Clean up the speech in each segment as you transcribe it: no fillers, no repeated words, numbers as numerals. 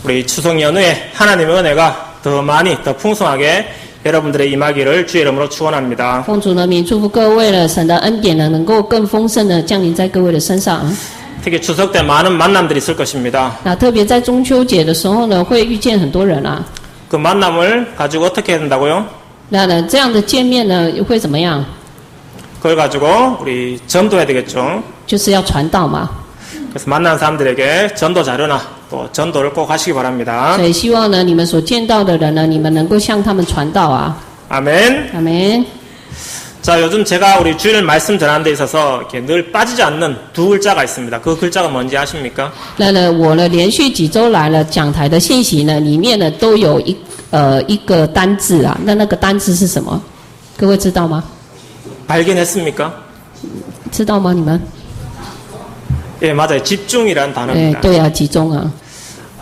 우리 추석 연휴에 하나님의 은혜가 더 많이 더 풍성하게 여러분들의 임하기를 주의 이름으로 축원합니다. 奉主的名祝福各位了，神的恩典呢能够更丰盛的降临在各位的身上。 특히 추석 때 많은 만남들이 있을 것입니다. 那特别在中秋节的时候呢，会遇见很多人啊。 그 만남을 가지고 어떻게 해야 된다고요? 那呢，这样的见面呢会怎么样？ 그걸 가지고 우리 전도해야 되겠죠. 就是要传道嘛。 그래서 만난 사람들에게 전도 자료나 또 전도를 꼭 하시기 바랍니다. 所以希望呢，你们所见到的人呢，你们能够向他们传道啊。 아멘. 아멘. 자, 요즘 제가 우리 주일 말씀 전하는 데 있어서 이렇게 늘 빠지지 않는 두 글자가 있습니다. 그 글자가 뭔지 아십니까? 那呢，我呢连续几周来了讲台的信息呢，里面呢都有一个单字啊。那个单字是什么？各位知道吗？ 발견했습니까? 知道吗？你们？ 예, 맞아요. 집중이라는 对 단어입니다. 对啊，集中啊。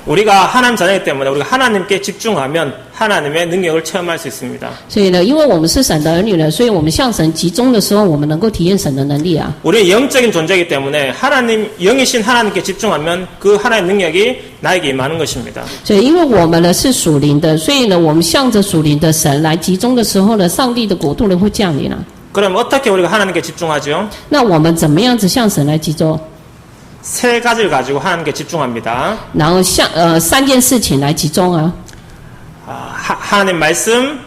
우리가 하나님 자녀이기 때문에 우리가 하나님께 집중하면 하나님의 능력을 체험할 수 있습니다. 所以呢，因为我们是神的儿女呢，所以我们向神集中的时候，我们能够体验神的能力啊。 우리는 영적인 존재이기 때문에 하나님, 영이신 하나님께 집중하면 그 하나님의 능력이 나에게 임하는 것입니다. 所以，因为我们呢是属灵的，所以呢，我们向着属灵的神来集中的时候呢，上帝的国度呢会降临啊。 그럼 어떻게 우리가 하나님께 집중하죠? 那我们怎么样子向神来集中？ 세 가지를 가지고 하나님께 집중합니다. 然后三件事情来集中啊。 하나님 말씀,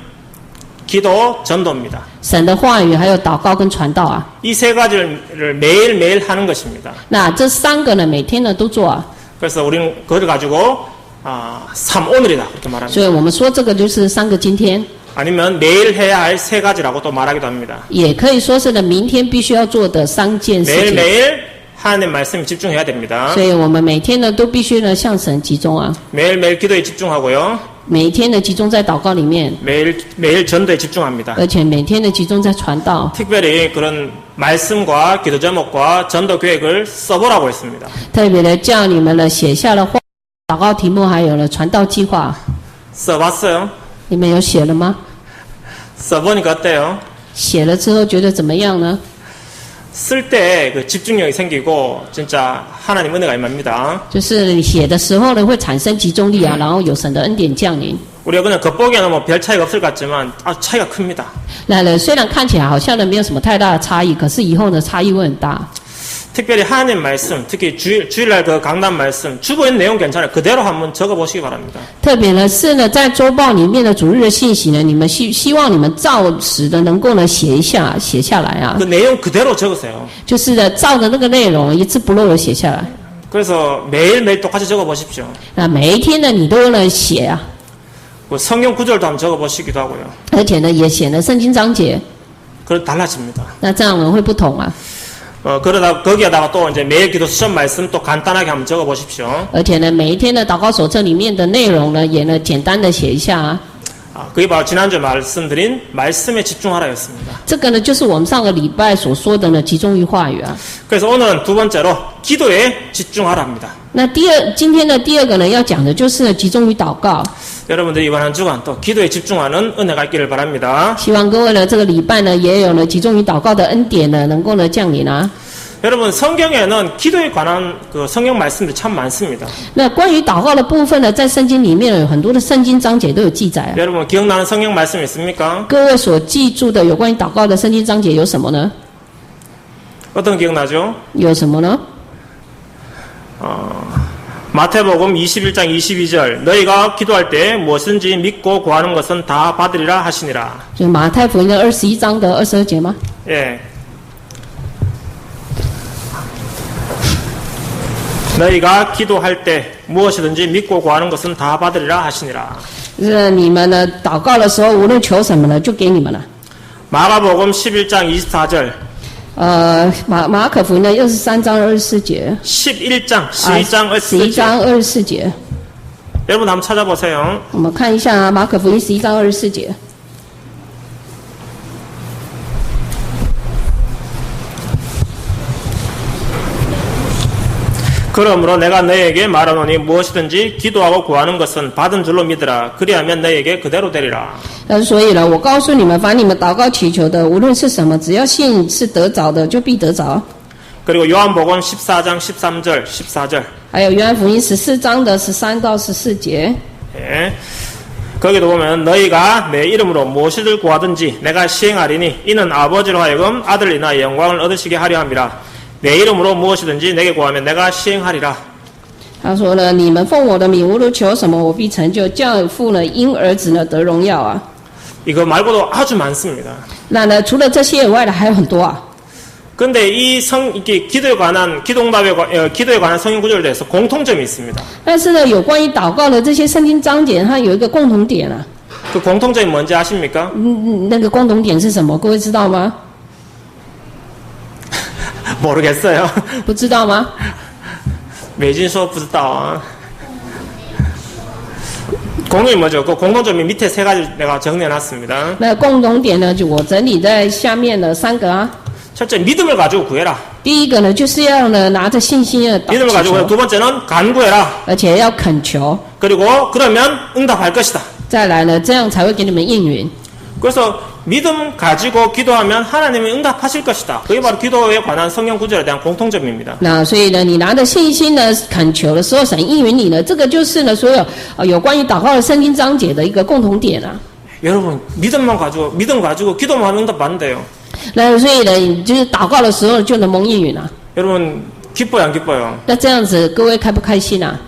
기도, 전도입니다. 神的话语，还有祷告跟传道啊。 이 세 가지를 매일매일 하는 것입니다. 那这三个呢，每天呢都做啊。 그래서 우리는 그걸 가지고 3오늘이다 그렇게 말합니다. 所以我们说这个就是三个今天， 아니면 매일 해야 할 세 가지라고 또 말하기도 합니다. 也可以说是呢明天必须要做的三件事情。 매일매일 하나님 말씀에 집중해야 됩니다. 所以我们每天呢都必须呢向神集中啊。 매일매일 기도에 집중하고요. 每一天呢集中在祷告里面， 매일 전도에 집중합니다. 而且每天呢集中在传道。 특별히 그런 말씀과 기도 제목과 전도 계획을 써보라고 했습니다. 特别的叫你们呢写下了话、祷告题目，还有了传道计划。 써봤어요? 你们有写了吗？ 써보니까 어때요? 写了之后觉得怎么样呢？ 쓸 때 그 집중력이 생기고 진짜 하나님 은혜가 임합니다. 就是你写的时候呢会产生集中力啊，然后有神的恩典降临。 우리가 그냥 겉보기에는 뭐 별 차이가 없을 것 같지만 차이가 큽니다. 那虽然看起来好像呢没有什么太大的差异，可是以后呢差异会很大。 특별히 하나님 말씀, 특히 주일날 그 강단 말씀, 주보인 내용 괜찮아요. 그대로 한번 적어보시기 바랍니다. 特别呢是呢在周报里面的主日的信息呢，你们希望你们照实的能够呢写下来啊。 그 내용 그대로 적으세요. 就是呢照着那个内容一字不漏的写下来。 그래서 매일매일 똑같이 적어보십시오. 那每一天呢你都呢写啊， 그 성경 구절도 한번 적어보시기도 하고요. 而且呢也写了圣经章节， 그럼 달라집니다. 那这样呢会不同啊。 그러다 거기에다가 또 이제 매일 기도 수업 말씀 또 간단하게 한번 적어보십시오. 而且呢每一天的祷告手册里面的内容呢也呢简单的写一下啊。 그게 바로 지난주 말씀드린 말씀에 집중하라였습니다. 这个呢就是我们上个礼拜所说的呢集中于话语啊。 그래서 오늘은 두 번째로 기도에 집중하랍니다. 那今天的第二个呢要讲的就是呢集中于祷告。 여러분들이 이번 한 주간 또 기도에 집중하는 은혜가 있기를 바랍니다. 希望各位呢这个礼拜呢也有呢集中于祷告的恩典呢能够呢降临啊。 여러분 성경에는 기도에 관한 그 성경 말씀들이 참 많습니다. 那关于祷告的部分呢，在圣经里面呢有很多的圣经章节都有记载啊。 여러분 기억나는 성경 말씀 있습니까? 各位所记住的有关于祷告的圣经章节有什么呢？ 어떤 기억나죠? 有什么呢？ 마태복음 21장 22절 너희가 기도할 때 무엇인지 믿고 구하는 것은 다 받으리라 하시니라. 就是马太福音的21章的22节吗？ 예. 너희가 기도할 때 무엇이든지 믿고 구하는 것은 다 받으리라 하시니라. 就是你们呢祷告的时候，无论求什么呢，就给你们了。 마가복음 11장 24절 马可福音的23章24节。 11장 12장 11章24节。 여러분 한번 찾아보세요. 我们看一下啊，马可福音11章24节。 그러므로 내가 너희에게 말하노니 무엇이든지 기도하고 구하는 것은 받은 줄로 믿으라. 그리하면 너희에게 그대로 되리라. 所以呢，我告诉你们，凡你们祷告祈求的，无论是什么，只要信是得着的，就必得着。 그리고 요한복음 14장 13절 14절 还有约翰福音14章的13到14节。 예. 거기도 보면 너희가 내 이름으로 무엇이든 구하든지 내가 시행하리니 이는 아버지로 하여금 아들 인하여 영광을 얻으시게 하려 함이라. 내 이름으로 무엇이든지 내게 구하면 내가 시행하리라. 他说呢，你们奉我的名无论求什么，我必成就，叫父呢因儿子呢得荣耀啊。 이거 말고도 아주 많습니다. 那呢，除了这些以外的还有很多啊。 근데 이게 기도에 관한 기도에 관한 성경 구절에 대해서 공통점이 있습니다. 但是呢，有关于祷告的这些圣经章节，它有一个共同点啊。 그 공통점이 뭔지 아십니까? 那个共同点是什么？各位知道吗？ 모르겠어요. 不知道吗？美金说不知道啊. 공통점이 뭐죠? 그 공통점이 밑에 세 가지 내가 정리해놨습니다. 那共同点呢，就我整理在下面的3个啊。 첫째, 믿음을 가지고 구해라. 第一个呢，就是要呢拿着信心的 믿음을 가지고 구해라. 두 번째는 간구해라. 而且要恳求。 그리고 그러면 응답할 것이다. 再来呢，这样才会给你们应允。 그래서 믿음 가지고 기도하면 하나님이 응답하실 것이다. 그게 바로 기도에 관한 성경 구절에 대한 공통점입니다. 那所以呢，你拿着信心呢恳求的时候，神应允你呢，这个就是呢所有有关于祷告的圣经章节的一个共同点啊。 여러분 믿음 가지고 기도만 하면 응답 받는데요. 那所以呢，你就是祷告的时候就能蒙应允啊。 여러분 기뻐요 안 기뻐요? 那这样子，各位开不开心啊？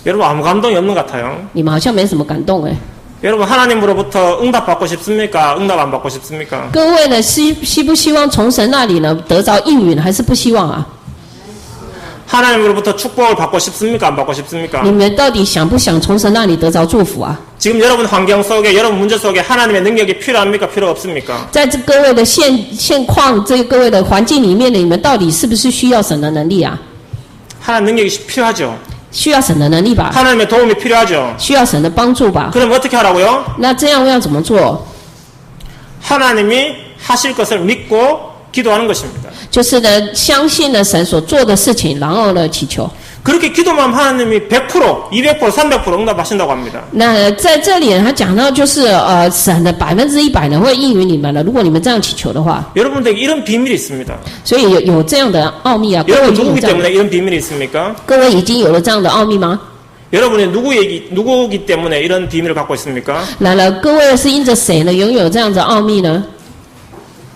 여러분 아무 감동이 없는 것 같아요. 你们好像没什么感动哎。 여러분 하나님으로부터 응답 받고 싶습니까? 응답 안 받고 싶습니까? 各位呢，希不希望从神那里呢得着应允，还是不希望啊？ 하나님으로부터 축복을 받고 싶습니까? 안 받고 싶습니까? 你们到底想不想从神那里得着祝福啊？ 지금 여러분 환경 속에 여러분 문제 속에 하나님의 능력이 필요합니까? 필요 없습니까? 在这各位的现况，这各位的环境里面呢，你们到底是不是需要神的能力啊？ 하나님 능력이 필요하죠. 需要神的能力吧？ 하나님의 도움이 필요하죠. 需要神的帮助吧？ 그럼 어떻게 하라고요? 那这样要怎么做？ 하나님이 하실 것을 믿고 기도하는 것입니다. 就是呢，相信了神所做的事情，然后呢祈求。 그렇게 기도만 하나님이 100%, 200%, 300% 응답하신다고 합니다. 那在这里他讲到就是神的100%呢会应允你们了，如果你们这样祈求的话。 여러분들에게 이런 비밀이 있습니다. 所以有这样的奥秘啊，各位 여러분 已经有 누구기 这样的， 때문에 이런 비밀이 있습니까? 各位已经有了这样的奥秘吗？ 여러분이 누구기 때문에 이런 비밀을 갖고 있습니까? 来了，各位是因着谁呢拥有这样的奥秘呢？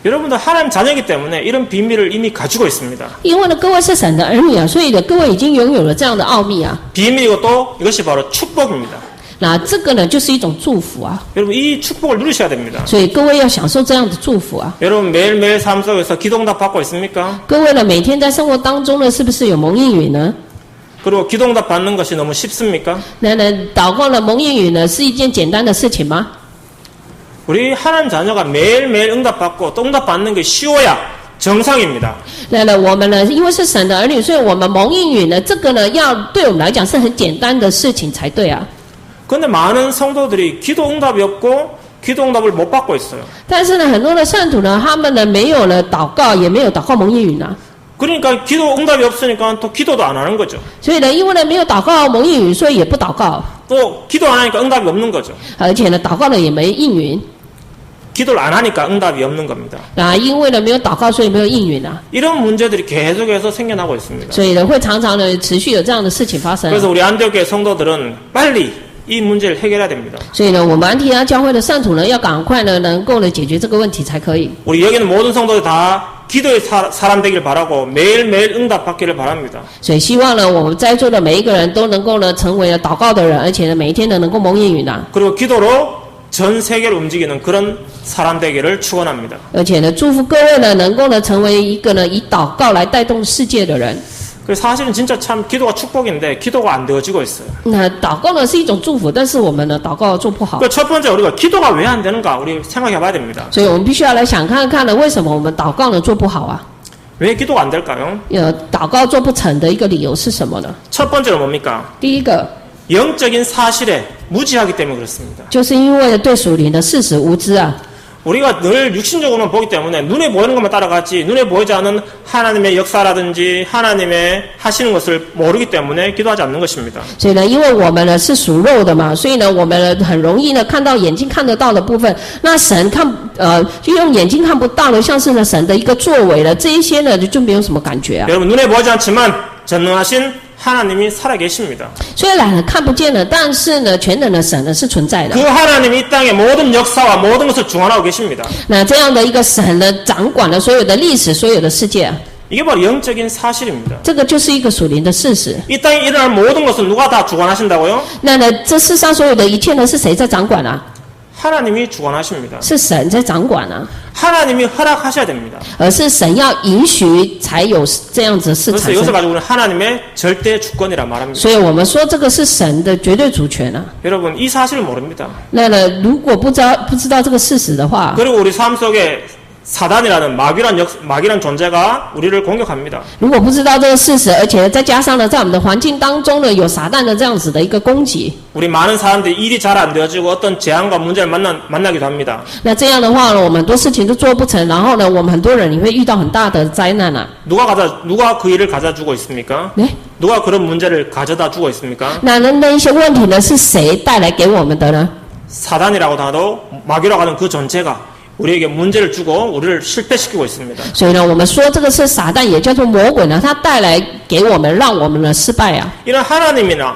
여러분들 하나님 자녀이기 때문에 이런 비밀을 이미 가지고 있습니다. 因为呢，各位是神的儿女啊，所以呢，各位已经拥有了这样的奥秘啊。 비밀이고 또 이것이 바로 축복입니다. 那这个呢，就是一种祝福啊。 여러분 이 축복을 누리셔야 됩니다. 所以各位要享受这样的祝福啊。 여러분 매일매일 삶 속에서 기도응답 받고 있습니까? 各位呢，每天在生活当中呢，是不是有蒙应允呢？ 그리고 기도응답 받는 것이 너무 쉽습니까? 那呢，祷告呢，蒙应允呢，是一件简单的事情吗？ 우리 하나님 자녀가 매일매일 응답받고 또 응답받는 게 쉬워야 정상입니다. 那呢，我们呢，因为是神的儿女，所以我们蒙应允呢，这个呢，要对我们来讲是很简单的事情才对啊。 그런데 많은 성도들이 기도응답이 없고 기도응답을 못 받고 있어요. 但是呢，很多的圣徒呢，他们呢没有了祷告，也没有祷告蒙应允啊。 그러니까 기도응답이 없으니까 또 기도도 안 하는 거죠. 所以呢，因为呢没有祷告蒙应允，所以也不祷告， 또 기도 안 하니까 응답이 없는 거죠. 而且呢，祷告了也没应允 기도를 안 하니까 응답이 없는 겁니다. 啊，因为呢没有祷告，所以没有应允啊。 이런 문제들이 계속해서 생겨나고 있습니다. 所以呢，会常常的持续有这样的事情发生。 그래서 우리 안디옥교회 성도들은 빨리 이 문제를 해결해야 됩니다. 所以呢，我们安提阿教会的圣徒呢，要赶快呢，能够呢解决这个问题才可以。 우리 여기는 모든 성도들 다 기도의 사람 되길 바라고 매일매일 응답 받기를 바랍니다. 所以希望呢，我们在座的每一个人都能够呢，成为了祷告的人，而且呢，每一天呢，能够蒙应允啊。 그리고 기도로 전 세계를 움직이는 그런 사람 되기를 축원합니다. 而且呢，祝福各位呢，能够呢，成为一个呢，以祷告来带动世界的人。 그래서 사실은 진짜 참 기도가 축복인데 기도가 안 되어지고 있어요. 那祷告呢是一种祝福，但是我们呢，祷告做不好。 그 첫 번째 우리가 기도가 왜 안 되는가 우리 생각해봐야 됩니다. 所以我们必须要来想看看呢，为什么我们祷告呢做不好啊？ 왜 기도가 안 될까요? 祷告做不成的一个理由是什么呢？ 첫 번째로 뭡니까? 第一个 영적인 사실에 무지하기 때문에 그렇습니다. 就是因为对属灵的事实无知啊。 우리가 늘 육신적으로만 보기 때문에 눈에 보이는 것만 따라갔지 눈에 보이지 않은 하나님의 역사라든지 하나님의 하시는 것을 모르기 때문에 기도하지 않는 것입니다. 所以呢，因为我们呢是属肉的嘛，所以呢，我们呢很容易呢看到眼睛看得到的部分，那神就用眼睛看不到的，像是呢神的一个作为了，这一些呢就没有什么感觉啊。 여러분 눈에 보이지 않지만 전능하신 하나님이 살아계십니다. 虽然呢看不见了，但是呢全能的神呢是存在的 그 。 하나님이 이 땅의 모든 역사와 모든 것을 주관하고 계십니다. 那这样的一个神呢，掌管了所有的历史，所有的世界啊， 이게 바로 영적인 사실입니다. 这个就是一个属灵的事实。 이 땅에 일어날 모든 것을 누가 다 주관하신다고요? 那呢，这世上所有的一切呢，是谁在掌管啊？ 하나님이 주관하십니다. 是神在掌管啊， 하나님이 허락하셔야 됩니다. 而是神要允许才有这样子的事 그래서 产 이것을 生。 가지고 우리는 하나님의 절대 주권이라 말합니다. 所以我们说这个是神的绝对主权啊。 여러분 이 사실을 모릅니다. 那呢，如果不知道这个事实的话， 그리고 우리 삶 속에 사단이라는 마귀란 존재가 우리를 공격합니다. 如果不知道这个事实，而且再加上呢，在我们的环境当中呢，有撒旦的这样子的一个攻击， 우리 많은 사람들이 일이 잘 안 되어지고 어떤 재앙과 문제를 만나기도 합니다. 那这样的话呢，我们很多事情都做不成，然后呢，我们很多人也会遇到很大的灾难啊。 누가 그 일을 가져주고 있습니까? 哎， 누가 그런 문제를 가져다 주고 있습니까? 那一些问题呢，是谁带来给我们的呢？ 사단이라고도 하도 마귀라고 하는 그 존재가 우리에게 문제를 주고 우리를 실패시키고 있습니다. 所以呢，我们说这个是撒旦，也叫做魔鬼呢，他带来给我们，让我们呢失败啊。 이런 하나님이나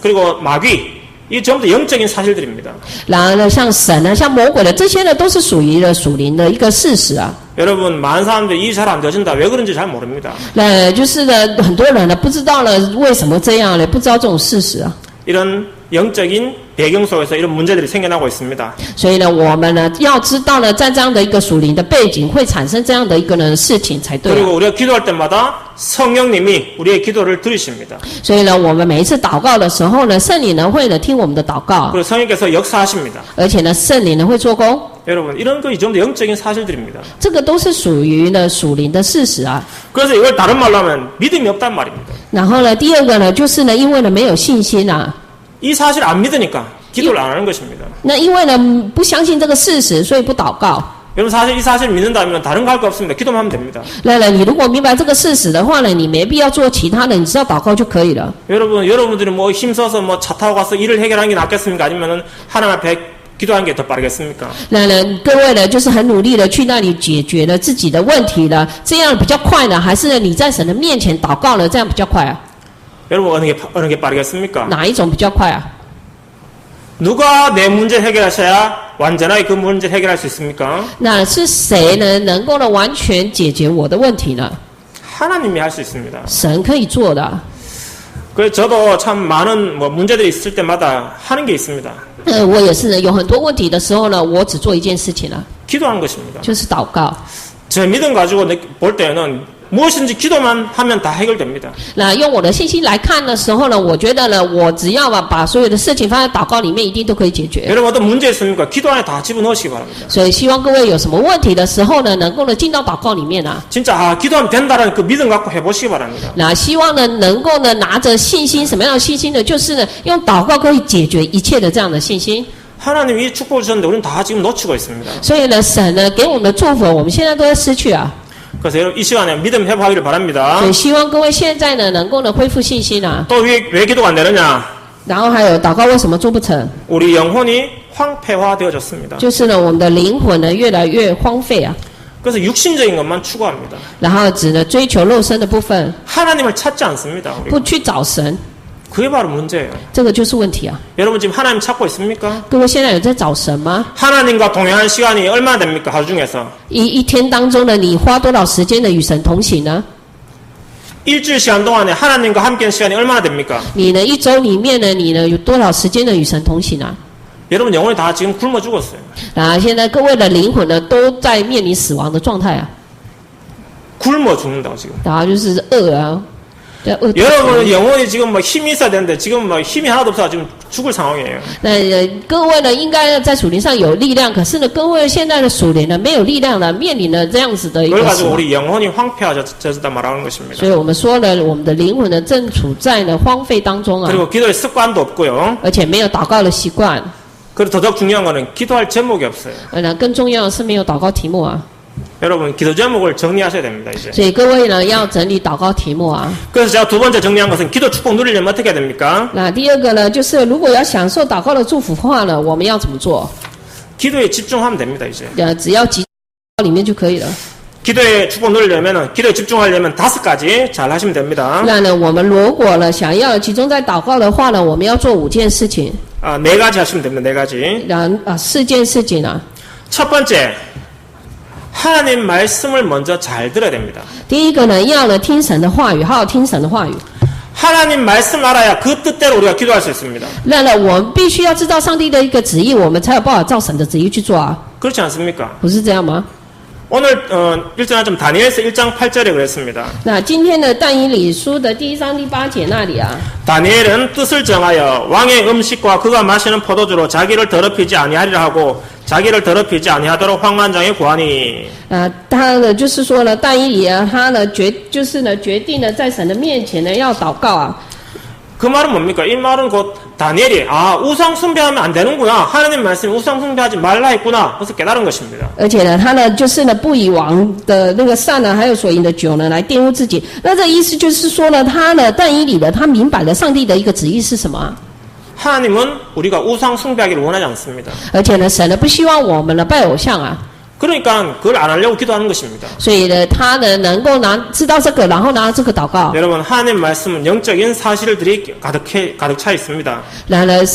그리고 마귀 이 전부 다 영적인 사실들입니다. 然而呢，像神呢，像魔鬼呢，这些呢，都是属于了属灵的一个事实啊。 여러분 많은 사람들이 일이 잘 안 되어진다. 왜 그런지 잘 모릅니다. 那就是呢，很多人呢不知道呢为什么这样呢，不知道这种事实啊。 이런 영적인 배경 속에서 이런 문제들이 생겨나고 있습니다. 所以呢，我们呢要知道呢，在这样的一个属灵的背景，会产生这样的一个呢事情才对啊、 그리고 우리가 기도할 때마다 성령님이 우리의 기도를 들으십니다. 所以呢，我们每一次祷告的时候呢，圣灵呢会呢听我们的祷告， 그리고 성령께서 역사하십니다. 而且呢，圣灵呢会做工， 여러분 이런 거 이 정도 영적인 사실들입니다. 这个都是属于呢属灵的事实啊。 그래서 이걸 다른 말로 하면 믿음이 없단 말입니다. 然后呢，第二个呢，就是呢，因为呢没有信心啊， 이 사실 안 믿으니까 기도를 안 하는 것입니다. 那因为呢不相信这个事实，所以不祷告。 여러분 사실 이 사실 믿는다면 다른 거 할 거 없습니다. 기도만 하면 됩니다. 那你如果明白这个事实的话呢，你没必要做其他的，你只要祷告就可以了。 여러분들이 뭐 힘써서 뭐 차 타고 가서 일을 해결하는 게 낫겠습니까? 아니면은 하나님 앞에 기도하는 게 더 빠르겠습니까? 那呢，各位呢，就是很努力的去那里解决了自己的问题了，这样比较快呢，还是呢你在神的面前祷告了，这样比较快啊？ 여러분 어느 게 빠르겠습니까? 哪一种比较快啊？ 누가 내 문제 해결하셔야 완전하게 그 문제 해결할 수 있습니까? 那是谁呢能够呢完全解决我的问题呢？ 하나님이 할 수 있습니다. 神可以做的。 그래서 저도 참 많은 뭐 문제들이 있을 때마다 하는 게 있습니다. 我也是有很多问题的时候呢，我只做一件事情了， 기도하는 것입니다. 就是祷告。 제 믿음 가지고 볼 때는 무엇인지 기도만 하면 다 해결됩니다. 那用我的信心来看的时候呢，我觉得呢，我只要把所有的事情放在祷告里面，一定都可以解决。 여러분 어떤 문제 있습니까? 기도 안에 다 집어넣으시기 바랍니다. 所以希望各位有什么问题的时候呢，能够呢进到祷告里面啊。 진짜 기도하면 된다는 그 믿음 갖고 해보시기 바랍니다. 那希望呢能够呢拿着信心，什么样的信心呢？就是呢用祷告可以解决一切的这样的信心。 하나님이 축복을 주셨는데 우리는 다 지금 놓치고 있습니다. 所以呢，神呢给我们的祝福，我们现在都在失去啊。 그래서 여러분 이 시간에 믿음 회복하기를 바랍니다. 所以希望各位现在呢能够呢恢复信心啊。 또 왜 기도가 안 되느냐? 然后还有祷告为什么做不成？ 우리 영혼이 황폐화되어졌습니다. 就是呢我们的灵魂呢越来越荒废啊， 그래서 육신적인 것만 추구합니다. 然后只呢追求肉身的部分， 하나님을 찾지 않습니다. 우리가. 不去找神， 그게 바로 문제예요. 这个就是问题啊。 여러분 지금 하나님 찾고 있습니까? 各位现在有在找神吗？ 하나님과 동행한 시간이 얼마나 됩니까? 하루 중에서 一天当中呢，你花多少时间的与神同行呢？ 일주일 시간 동안에 하나님과 함께한 시간이 얼마나 됩니까? 你呢一周里面呢，你呢有多少时间的与神同行啊？ 여러분 영혼이 다 지금 굶어 죽었어요. 啊，现在各位的灵魂呢都在面临死亡的状态啊， 굶어 죽는다고 지금. 然后就是饿啊，在饿。 여러분은 영혼이 지금 뭐 힘이 있어야 되는데 지금 뭐 힘이 하나도 없어서 지금 죽을 상황이에요. 那各位呢应该在属灵上有力量，可是呢各位现在的属灵呢没有力量了，面临了这样子的一 그걸 个死 가지고 亡。 우리 영혼이 황폐해졌다 말하는 것입니다. 所以我们说呢，我们的灵魂呢正处在呢荒废当中啊， 그리고 기도의 습관도 없고요. 而且没有祷告的习惯。 그리고 더더욱 중요한 거는 기도할 제목이 없어요. 那更重要的是没有祷告题目啊， 여러분 기도 제목을 정리하셔야 됩니다. 이제. 所以各位呢要整理祷告题目啊。 그래서 제가 두 번째 정리한 것은 기도 축복 누리려면 어떻게 해야 됩니까? 那第二个呢，就是如果要享受祷告的祝福的话呢，我们要怎么做？ 기도에 집중하면 됩니다. 이제. 只要集中里面就可以了。 기도의 축복 누리려면, 기도에 집중하려면 5가지 잘 하시면 됩니다. 那呢，我们如果呢想要集中在祷告的话呢，我们要做5件事情， 4가지 하시면 됩니다. 4가지. 4件事情啊。 첫 번째, 하나님 말씀을 먼저 잘 들어야 됩니다. 第一个呢，要呢听神的话语，好好听神的话语。 하나님 말씀을 알아야 그 뜻대로 우리가 기도할 수 있습니다. 那呢，我们必须要知道上帝的一个旨意，我们才有办法照神的旨意去做啊， 그렇지 않습니까? 不是这样吗？ 오늘 일전에 좀 다니엘서 1장 8절에 그랬습니다. 那今天的但以理书的第1章第8节那里啊， 다니엘은 뜻을 정하여 왕의 음식과 그가 마시는 포도주로 자기를 더럽히지 아니하리라 하고 자기를 더럽히지 아니하도록 황관장에 구하니. 他呢就是说呢，但以理啊，他呢决定呢在神的面前呢要祷告啊。 그 말은 뭡니까? 이 말은 곧 다니엘이 우상 숭배하면 안 되는구나. 하나님 말씀이 우상 숭배하지 말라 했구나. 그래서 깨달은 것입니다. 而且呢，他呢就是呢不以王的那个善呢，还有所饮的酒呢来玷污自己。那这意思就是说呢，他呢但以理呢，他明白了上帝的一个旨意是什么啊。 하나님은 우리가 우상 숭배하기를 원하지 않습니다. 而且呢，神呢不希望我们呢拜偶像啊。 그러니까 그걸 안 하려고 기도하는 것입니다. 所以呢，他呢能够知道这个，然后拿这个祷告。 여러분 하나님 말씀은 영적인 사실들이 가득 차 있습니다. 然而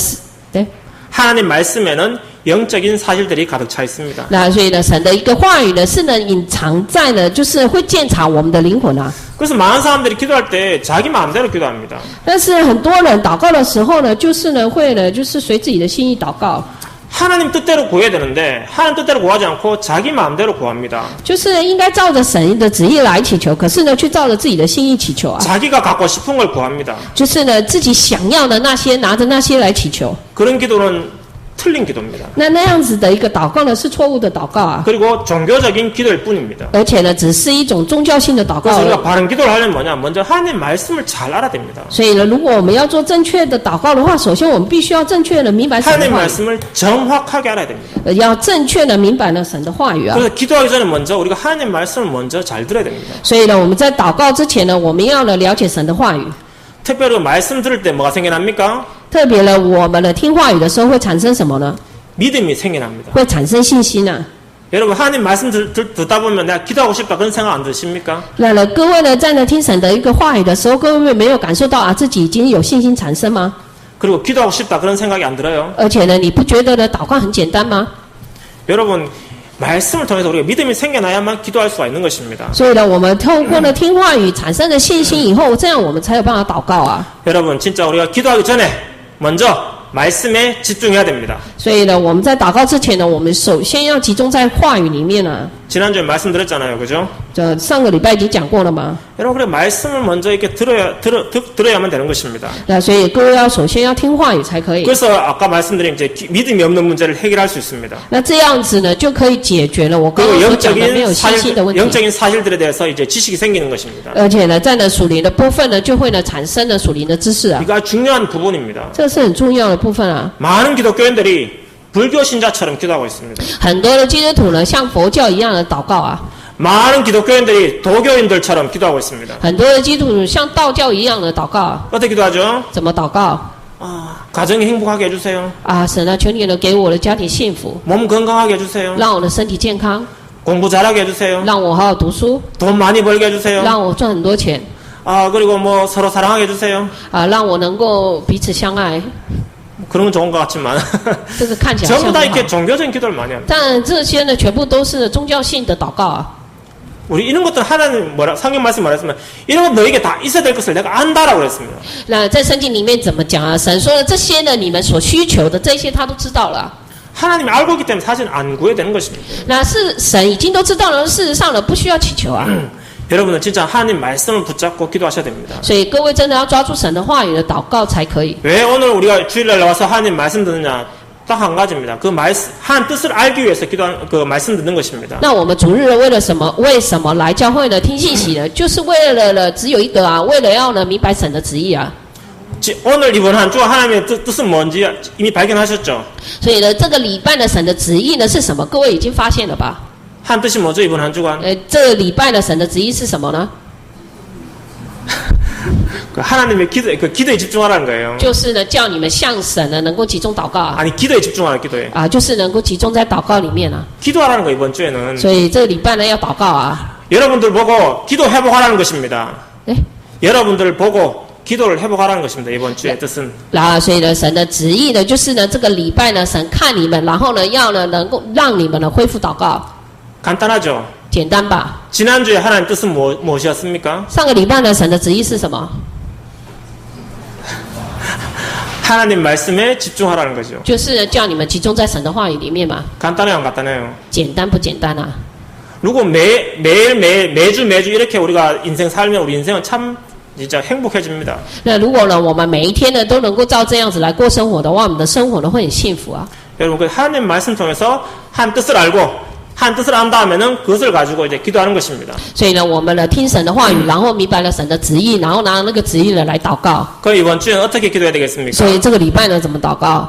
对。 하나님 말씀에는 영적인 사실들이 가득 차 있습니다. 那所以呢，神的一个话语呢，是呢隐藏在呢，就是会鉴察我们的灵魂啊。 그래서 많은 사람들이 기도할 때 자기 마음대로 기도합니다. 但是很多人祷告的时候呢，就是呢会呢，就是随自己的心意祷告。 하나님 뜻대로 구해야 되는데 하나님 뜻대로 구하지 않고 자기 마음대로 구합니다. 就是应该照着神的旨意来祈求，可是呢，却照着自己的心意祈求啊。 자기가 갖고 싶은 걸 구합니다. 就是呢，自己想要的那些，拿着那些来祈求。 그런 기도는 틀린 기도입니다. 那样子的一个祷告呢，是错误的祷告啊。 그리고 종교적인 기도일 뿐입니다. 而且呢，只是一种宗教性的祷告 그래서 而已。 우리가 바른 기도를 하려면 뭐냐? 먼저 하나님 말씀을 잘 알아야 됩니다. 所以呢，如果我们要做正确的祷告的话，首先我们必须要正确的明白神的 하나님 话语， 말씀을 정확하게 알아야 됩니다. 要正确的明白呢神的话语啊。 그래서 기도하기 전에 먼저 우리가 하나님 말씀을 먼저 잘 들어야 됩니다. 所以呢，我们在祷告之前呢，我们要呢了解神的话语。 특별히 말씀 들을 때 뭐가 생겨납니까? 特别呢，我们呢听话语的时候会产生什么呢？ 믿음이 생겨납니다. 会产生信心啊。 여러분 하나님 말씀 듣다 보면 내가 기도하고 싶다 그런 생각 안 드십니까? 那呢，各位呢在呢听神的一个话语的时候，各位没有感受到自己已经有信心产生吗？ 그리고 기도하고 싶다 그런 생각이 안 들어요? 而且呢，你不觉得呢祷告很简单吗？ 여러분 말씀을 통해서 우리가 믿음이 생겨나야만 기도할 수가 있는 것입니다. 所以呢，我们透过呢听话语产生了信心以后，这样我们才有办法祷告啊。 여러분 진짜 우리가 기도하기 전에 먼저 말씀에 집중해야 됩니다. 所以呢，我们在祷告之前呢，我们首先要集中在话语里面呢。 지난주에 말씀드렸잖아요, 그죠? 这上个礼拜已经讲过了嘛。 여러분 그래 말씀을 먼저 이렇게 들어야만 되는 것입니다. 那所以各位要首先要听话语才可以。 그래서 아까 말씀드린 이제 믿음이 없는 문제를 해결할 수 있습니다. 那这样子呢，就可以解决了我刚刚 그리고 所讲的没有信心的问题。 영적인 사실들에 대해서 이제 지식이 생기는 것입니다. 而且呢，在呢属灵的部分呢，就会呢产生呢属灵的知识啊， 이거 중요한 부분입니다. 这是很重要的部分啊。 많은 기독교인들이 불교 신자처럼 기도하고 있습니다. 很多的基督徒呢，像佛教一样的祷告啊， 많은 기독교인들이 도교인들처럼 기도하고 있습니다. 很多的基督徒像道教一样的祷告啊。 어떻게 기도하죠? 怎么祷告 가정이 행복하게 해주세요. 啊？神啊，求你呢给我的家庭幸福， 몸 건강하게 해주세요. 让我的身体健康， 공부 잘하게 해주세요. 让我好好读书， 돈 많이 벌게 해주세요. 让我赚很多钱 그리고 뭐 서로 사랑하게 해주세요. 啊，让我能够彼此相爱。 그런 건 좋은 것 같지만 这个看起来像 전부 很 다 好 이렇게 종교적인 기도를 많이 합니다. 但这些呢，全部都是宗教性的祷告啊。 우리 이런 것들 하나님 성경 말씀 말했으면 이런 건 너에게 다 있어야 될 것을 내가 안다라고 그랬습니다. 那在圣经里面怎么讲啊？神说的这些呢，你们所需求的这些，他都知道了啊。 하나님이 알고 있기 때문에 사실 안 구해야 되는 것입니다. 那是神已经都知道了，事实上呢，不需要祈求啊。 여러분은 진짜 하나님 말씀을 붙잡고 기도하셔야 됩니다. 所以各位真的要抓住神的话语的祷告才可以。 왜 오늘 우리가 주일날 나와서 하나님 말씀 듣느냐? 딱 한 가지입니다. 그 말씀 하나님 뜻을 알기 위해서 기도하는 그 말씀 듣는 것입니다. 那我们主日为了什么？为什么来教会呢？听信息呢？就是为了呢，只有一个啊，为了要呢明白神的旨意啊。 오늘 이번 한 주 하나님의 뜻은 뭔지 이미 발견하셨죠? 所以呢，这个礼拜的神的旨意呢是什么？各位已经发现了吧？ 한 뜻이 뭐죠 이번 한 주간? 这个礼拜的神的旨意是什么呢？ 하나님의 기도에 집중하라는 거예요. 就是呢，叫你们向神呢能够集中祷告啊。 아니 기도에 집중하라 기도에. 啊，就是能够集中在祷告里面啊。 기도하라는 거 이번 주에는. 所以这个礼拜呢要祷告啊。 여러분들 보고 기도 회복하라는 것입니다. 哎， 여러분들 보고 기도를 회복하라는 것입니다. 이번 주의 뜻은. 然后所以呢，神的旨意呢，就是呢，这个礼拜呢，神看你们，然后呢，要呢能够让你们呢恢复祷告， 간단하죠. 简单吧？ 지난주에 하나님 뜻은 무엇이었습니까? 上个礼拜呢，神的旨意是什么？ 하나님 말씀에 집중하라는 거죠. 就是叫你们集中在神的话语里面嘛。 간단해요, 안 간단해요? 简单不简单啊？ 如果매주 이렇게 우리가 인생 살면 우리 인생은 참 진짜 행복해집니다. 那如果呢，我们每一天呢都能够照这样子来过生活的话，我们的生活呢会很幸福啊。 여러분, 그 하나님 말씀 통해서 한 뜻을 알고 한 뜻을 안 다음에는 그것을 가지고 이제 기도하는 것입니다. 所以呢，我们呢听神的话语，然后明白了神的旨意，然后拿那个旨意呢来祷告。 그 이번 주에는 어떻게 기도해야 되겠습니까? 所以这个礼拜呢怎么祷告？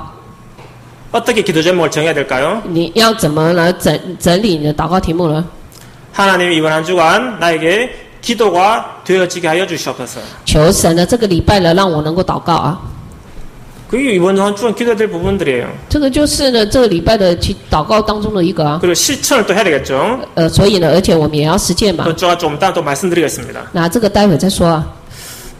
어떻게 기도 제목을 정해야 될까요? 你要怎么来整理你的祷告题目呢？ 하나님 이번 한 주간 나에게 기도가 되어지게 하여 주시옵소서. 求神呢这个礼拜呢让我能够祷告啊。 그게 이번 한 주간 기도해야 될 부분들이에요. 这个就是呢这个礼拜的祷告当中的一个啊。 그리고 실천을 또 해야 되겠죠. 所以呢，而且我们也要实践嘛。 그건 제가 좀 이따 또 말씀드리겠습니다. 那这个待会再说啊。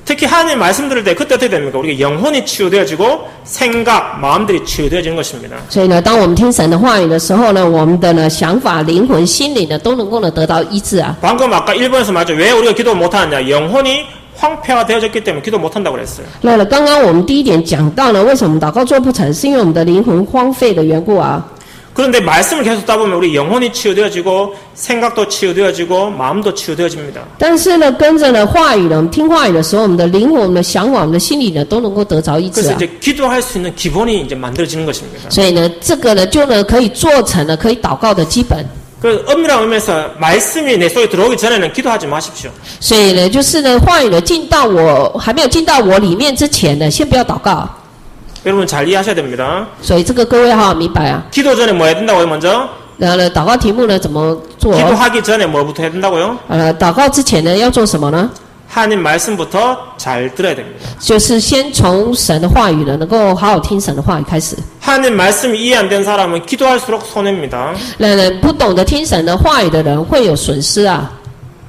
특히 하나님 말씀 들을 때 그때 어떻게 됩니까? 우리가 영혼이 치유되어지고 생각, 마음들이 치유되어지는 것입니다. 所以呢，当我们听神的话语的时候呢，我们的呢想法、灵魂、心理呢都能够呢得到医治啊。 방금 아까 1번에서 말했죠. 왜 우리가 기도 못하느냐? 영혼이 황폐가 되어졌기 때문에 기도 못한다고 그랬어요. 那了，刚刚我们第一点讲到呢，为什么祷告做不成，是因为我们的灵魂荒废的缘故啊。 그런데 말씀을 계속 듣다 보면 우리 영혼이 치유되어지고 생각도 치유되어지고 마음도 치유되어집니다. 但是呢，跟着呢话语呢，我们听话语的时候，我们的灵魂、我们的想法、我们的心理呢，都能够得着医治 그래서 啊。 이제 기도할 수 있는 기본이 이제 만들어지는 것입니다. 所以呢，这个呢就呢可以做成了可以祷告的基本。 그 엄밀한 의미에서 말씀이 내 속에 들어오기 전에는 기도하지 마십시오. 所以呢，就是呢话语呢进到我还没有进到我里面之前呢，先不要祷告。 여러분 잘 이해하셔야 됩니다. 所以这个各位好好明白啊。 기도 전에 뭐 해야 된다고요? 먼저 然后呢，祷告题目呢怎么做？ 기도하기 전에 뭐부터 해야 된다고요? 祷告之前呢要做什么呢？ 하나님 말씀부터 잘 들어야 됩니다. 就是先从神的话语呢，能够好好听神的话语开始。 하나님 말씀이 이해 안 된 사람은 기도할수록 손해입니다. 那不懂得听神的话语的人会有损失啊。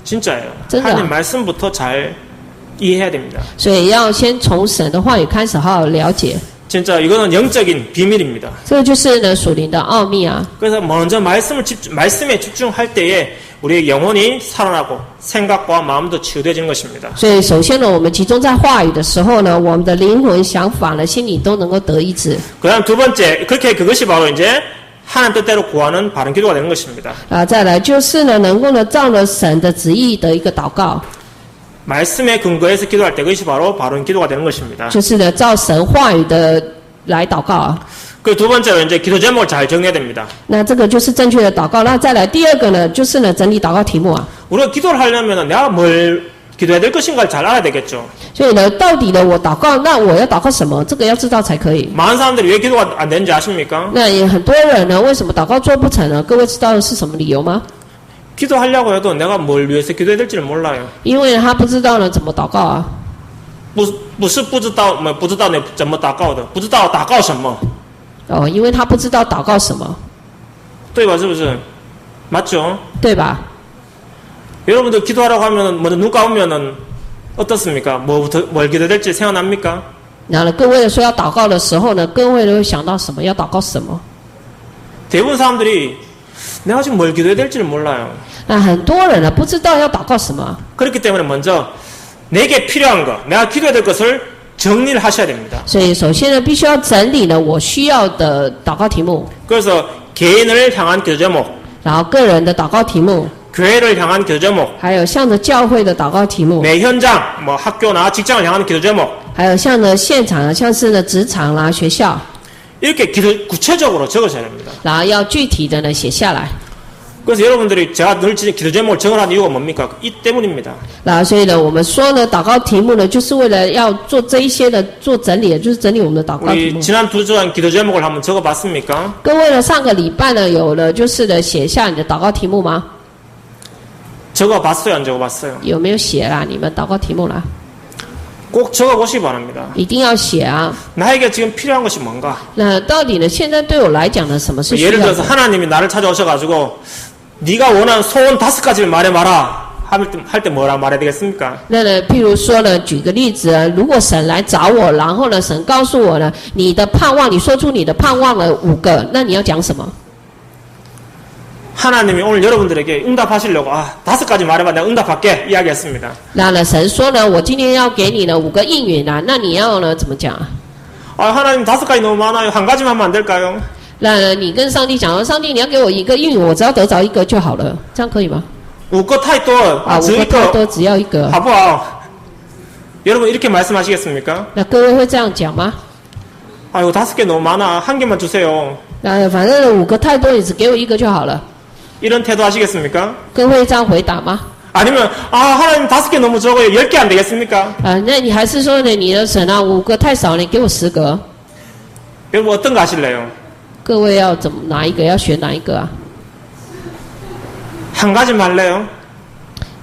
진짜예요. 진짜. 하나님 말씀부터 잘 이해해야 됩니다. 所以要先从神的话语开始好好了解。 진짜 이거는 영적인 비밀입니다. 这个就是呢属灵的奥秘啊。 그래서 먼저 말씀에 집중할 때에 우리의 영혼이 살아나고 생각과 마음도 치유되어지는 것입니다. 所以首先呢，我们集中在话语的时候呢，我们的灵魂、想法呢、心理都能够得医治。 그다음 두 번째, 그것이 바로 이제 하나님 뜻대로 구하는 바른 기도가 되는 것입니다. 再来就是呢，能够呢照着神的旨意的一个祷告， 말씀에 근거해서 기도할 때 그것이 바로 바른 기도가 되는 것입니다. 就是呢照神话语的来祷告啊。 그 두 번째로 이제 기도 제목을 잘 정해야 됩니다. 那这个就是正确的祷告。那再来第二个呢，就是呢整理祷告题目啊。 우리가 기도를 하려면 내가 뭘 기도해야 될 것인가를 잘 알아야 되겠죠. 所以呢，到底呢我祷告，那我要祷告什么？这个要知道才可以。 많은 사람들이 왜 기도가 안 되는지 아십니까? 那也很多人呢，为什么祷告做不成呢？各位知道是什么理由吗？ 기도하려고 해도 내가 뭘 위해서 기도해야 될지를 몰라요. 因为他不知道呢怎么祷告啊。不是不知道你怎么祷告的，不知道祷告什么，因为他不知道祷告什么，对吧？是不是？맞죠? 对吧？ 여러분들 기도하라고 하면은 먼저 누가 오면은 어떻습니까? 뭘 기도해야 될지 생각납니까? 然后各位说要祷告的时候呢，各位都会想到什么？要祷告什么？ 대부분 사람들이 내가 지금 뭘 기도해야 될지를 몰라요. 那很多人呢不知道要祷告什么， 그렇기 때문에 먼저 내게 필요한 거, 내가 기도해야 될 것을 정리를 하셔야 됩니다. 所以首先呢，必须要整理呢我需要的祷告题目， 그래서 개인을 향한 기도 제목, 然后个人的祷告题目， 교회를 향한 기도 제목, 还有向着教会的祷告题目， 내 현장, 뭐 학교나 직장을 향한 기도 제목, 还有向着现场啊，像是呢职场啦、学校， 이렇게 구체적으로 적으셔야 됩니다. 然后要具体的呢写下来。 그래서 여러분들이 제가 늘 기도 제목을 정하는 이유가 뭡니까? 이 때문입니다. 那所以呢，我们说呢，祷告题目呢，就是为了要做这一些的做整理，就是整理我们的祷告题 우리 目。 지난 두 주간 기도 제목을 한번 적어봤습니까? 各位呢，上个礼拜呢，有了就是呢，写下你的祷告题目吗？ 적어봤어요, 안 적어봤어요? 有没有写啦？你们祷告题目啦？ 꼭 적어보시기 바랍니다. 一定要写啊！ 나에게 지금 필요한 것이 뭔가? 那到底呢？现在对我来讲呢，什么是需 예를 要 들어서 的？ 하나님이 나를 찾아오셔가지고 네가 원하는 소원 5가지를 말해봐라. 할 때 뭐라 말해야 되겠습니까? 那呢，譬如说呢，举个例子啊，如果神来找我，然后呢，神告诉我呢，你的盼望，你说出你的盼望了5个，那你要讲什么？ 하나님이 오늘 여러분들에게 응답하시려고 5가지 말해봐 내가 응답할게 이야기했습니다. 那呢，神说呢，我今天要给你呢5个应允啊，那你要呢怎么讲啊？ 하나님 5가지 너무 많아요. 한 가지만 하면 안 될까요? 那你跟上帝讲说，上帝你要给我1个应允，我只要得着1个就好了，这样可以吗？ 5个太多 啊，5个太多，只要1个。 봐봐. 여러분 이렇게 말씀하시겠습니까? 那各位会这样讲吗？ 이거 5개 너무 많아. 한 개만 주세요. 那反正5个太多，你只给我1个就好了。 이런 태도 하시겠습니까? 各位这样回答吗？ 아니면 하나님 5개 너무 적어요. 10개 안 되겠습니까? 那你还是说呢，你的神啊5个太少，你给我10个。 여러분 어떤 거 하실래요? 各位要怎么哪一个？要选哪一个啊？ 한 가지 할래요?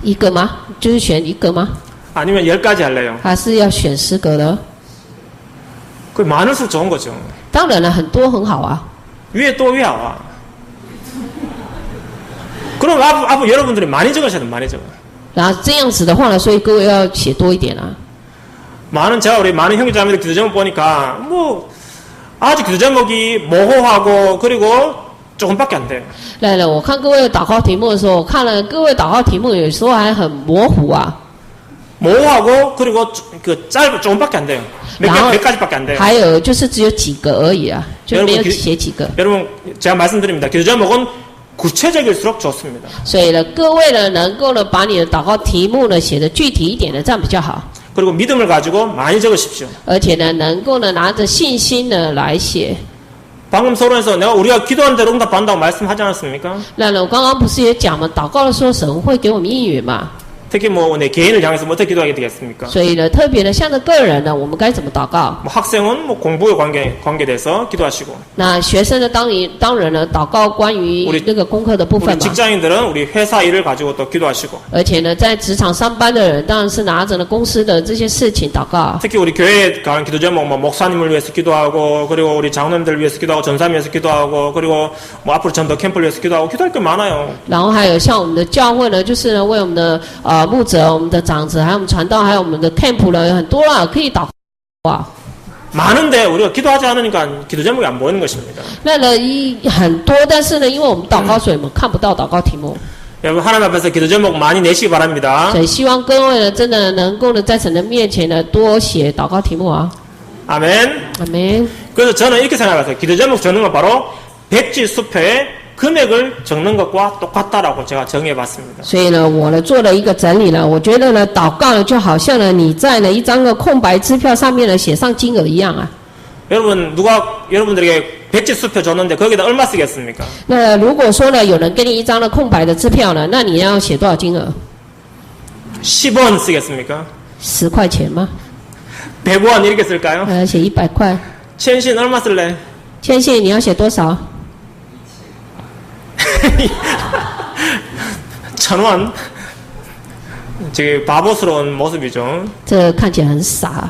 1个吗？就是选1个吗？ 아니면 10가지 할래요? 还是要选10个的？ 그 많을수록 좋은 거죠. 当然了，很多很好啊。 위에 또 왜 와? 그럼 앞으로 여러분들이 많이 적으셔야 돼요. 많이 적어. 然后这样子的话呢，所以各位要写多一点啊。 제가 우리 많은 형제자매들 기도 제목 보니까 아직 기도 제목이 모호하고 그리고 조금밖에 안 돼요. 来了，我看各位的祷告题目的时候，我看了各位祷告题目，有时候还很模糊啊。 모호하고 그리고 조금밖에 안 돼요. 몇 가지밖에 안 돼요. 还有就是只有几个而已啊，就没有写几个。 여러분 제가 말씀드립니다. 기도 제목은 구체적일수록 좋습니다. 所以呢，各位呢能够呢把你的祷告题目呢写得具体一点的，这样比较好。 그리고 믿음을 가지고 많이 적으십시오. 而且呢，能够呢拿着信心呢来写。 방금 서론에서 우리가 기도한 대로 응답받는다고 말씀하지 않았습니까? 那呢，我刚刚不是也讲嘛，祷告的时候神会给我们应允嘛。 특히 내 개인을 향해서 어떻게 기도하게 되겠습니까? 所以呢，特别的向着个人呢，我们该怎么祷告？ 학생은 공부에 관계돼서 기도하시고. 那学生呢，当然呢，祷告关于那个功课的部分 우리 嘛。 직장인들은 우리 회사 일을 가지고 또 기도하시고. 而且呢，在职场上班的人，当然是拿着呢公司的这些事情祷告。 특히 우리 교회에 가는 기도 제목 목사님을 위해서 기도하고 그리고 우리 장로님들 위해서 기도하고 전사님 위해서 기도하고 그리고 앞으로 전도 캠프를 위해서 기도하고 기도할 게 많아요. 然后还有像我们的教会呢，就是呢为我们的牧者、我们的长子，还有我们传道，还有我们的 camp 呢，有很多啦，可以祷告啊。 많은데 우리가 기도하지 않으니까 기도 제목이 안 보이는 것입니다. 那呢很多，但是呢，因为我们祷告，所以我们看不到祷告题目。 여러분 하나님 앞에서 기도 제목 많이 내시기 바랍니다. 所以希望各位呢，真的能够呢，在神的面前呢，多写祷告题目啊。 아멘. 아멘. 그래서 저는 이렇게 생각해서 기도 제목 적는 건 바로 백지 수표에 금액을 적는 것과 똑같다라고 제가 정해봤습니다. 所以呢，我呢做了一个整理呢，我觉得呢，祷告呢就好像呢你在呢一张的空白支票上面呢写上金额一样啊。 여러분 누가 여러분들에게 백지 수표 줬는데 거기다 얼마 쓰겠습니까? 那如果说呢有人给你一张的空白的支票呢，那你要写多少金额？ 10원 쓰겠습니까? 10块钱吗？ 100원 이렇게 쓸까요? 写100块。 千信 얼마 쓸래? 千信你要写多少？ 1000원? 되게 바보스러운 모습이죠. 这看起来很傻。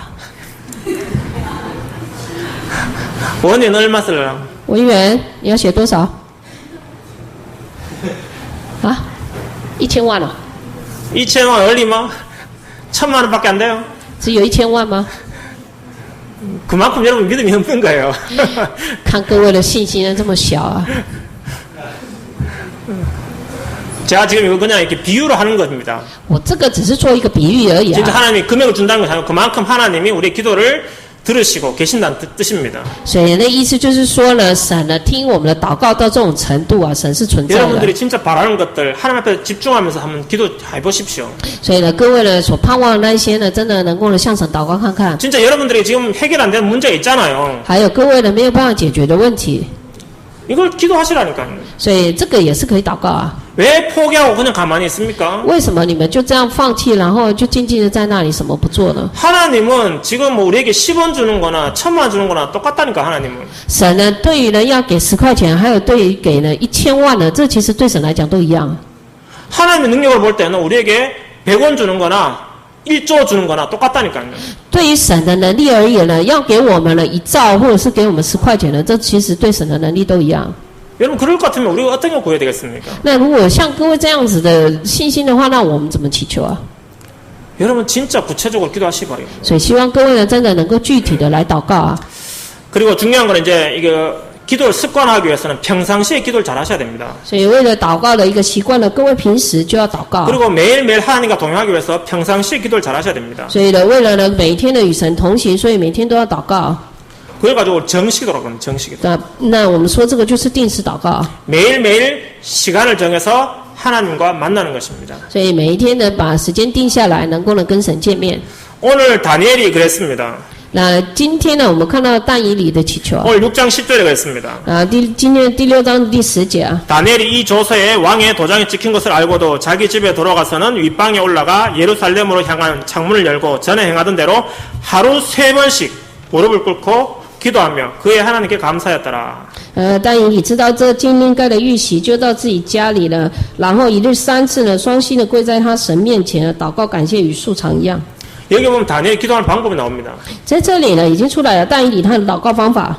원인 얼마 쓸래? 文员你要写多少？啊，1000万哦。 2,000원 얼리마? 1,000만 원밖에 안 돼요. 只有1000万吗？ 그만큼 여러분 믿음이 없는 거예요. 看各位的信心呢这么小啊。 제가 지금 이거 그냥 이렇게 비유로 하는 겁니다. 我这个只是做一个比喻而已 진짜 啊。 하나님이 금액을 준다는 것이 아니고 그만큼 하나님이 우리의 기도를 들으시고 계신다는 뜻입니다. 所以那意思就是说呢，神呢听我们的祷告到这种程度啊，神是存在的。 여러분들이 진짜 바라는 것들 하나님 앞에 집중하면서 한번 기도해 보십시오. 所以呢，各位呢所盼望的那一些呢，真的能够呢向神祷告看看。 진짜 여러분들이 지금 해결 안 되는 문제가 있잖아요. 还有各位呢没有办法解决的问题， 이걸 기도하시라니까요. 所以这个也是可以祷告啊。 왜 포기하고 그냥 가만히 있습니까? 为什么你们就这样放弃，然后就静静的在那里什么不做呢？ 하나님은 지금 우리에게 10원 주는 거나 1,000만 주는 거나 똑같다니까 하나님은. 神呢对于呢要给10块钱，还有对于给呢1000万呢，这其实对神来讲都一样。 하나님의 능력을 볼 때는 우리에게 100원 주는 거나 1조 주는 거나 똑같다니까요. 对于神的能力而言呢，要给我们呢1兆，或者是给我们10块钱呢，这其实对神的能力都一样。 여러분 그럴 것 같으면 우리가 어떤 걸 구해야 되겠습니까? 那如果像各位这样子的信心的话，那我们怎么祈求啊？ 여러분 진짜 구체적으로 기도하시기 바랍니다. 所以希望各位呢，真的能够具体的来祷告啊。 그리고 중요한 건 이제 이거 기도를 습관화하기 위해서는 평상시에 기도를 잘 하셔야 됩니다. 所以为了祷告的一个习惯呢，各位平时就要祷告。 그리고 매일매일 하나님과 동행하기 위해서 평상시에 기도를 잘 하셔야 됩니다. 所以呢，为了呢每天的与神同行，所以每天都要祷告。 그래가지고 정식기도라고 합니다. 정식기도. 那我们说这个就是定时祷告。 매일매일 시간을 정해서 하나님과 만나는 것입니다. 所以每一天呢，把时间定下来，能够呢跟神见面。 오늘 다니엘이 그랬습니다. 那今天呢，我们看到但以理的祈求啊， 오늘 6장 10절에 그랬습니다. 今天第6章第10节啊， 다니엘이 이 조서에 왕의 도장이 찍힌 것을 알고도 자기 집에 돌아가서는 윗방에 올라가 예루살렘으로 향한 창문을 열고 전에 행하던 대로 하루 3번씩 무릎을 꿇고 기도하며 그의 하나님께 감사했더라. 但以理知道这经令盖的预习，就到自己家里了，然后一日3次呢，双膝的跪在他神面前，祷告感谢与素常一样。 여기 보면 다니엘이 기도하는 방법이 나옵니다. 在这里呢，已经出来了但以理他的祷告方法。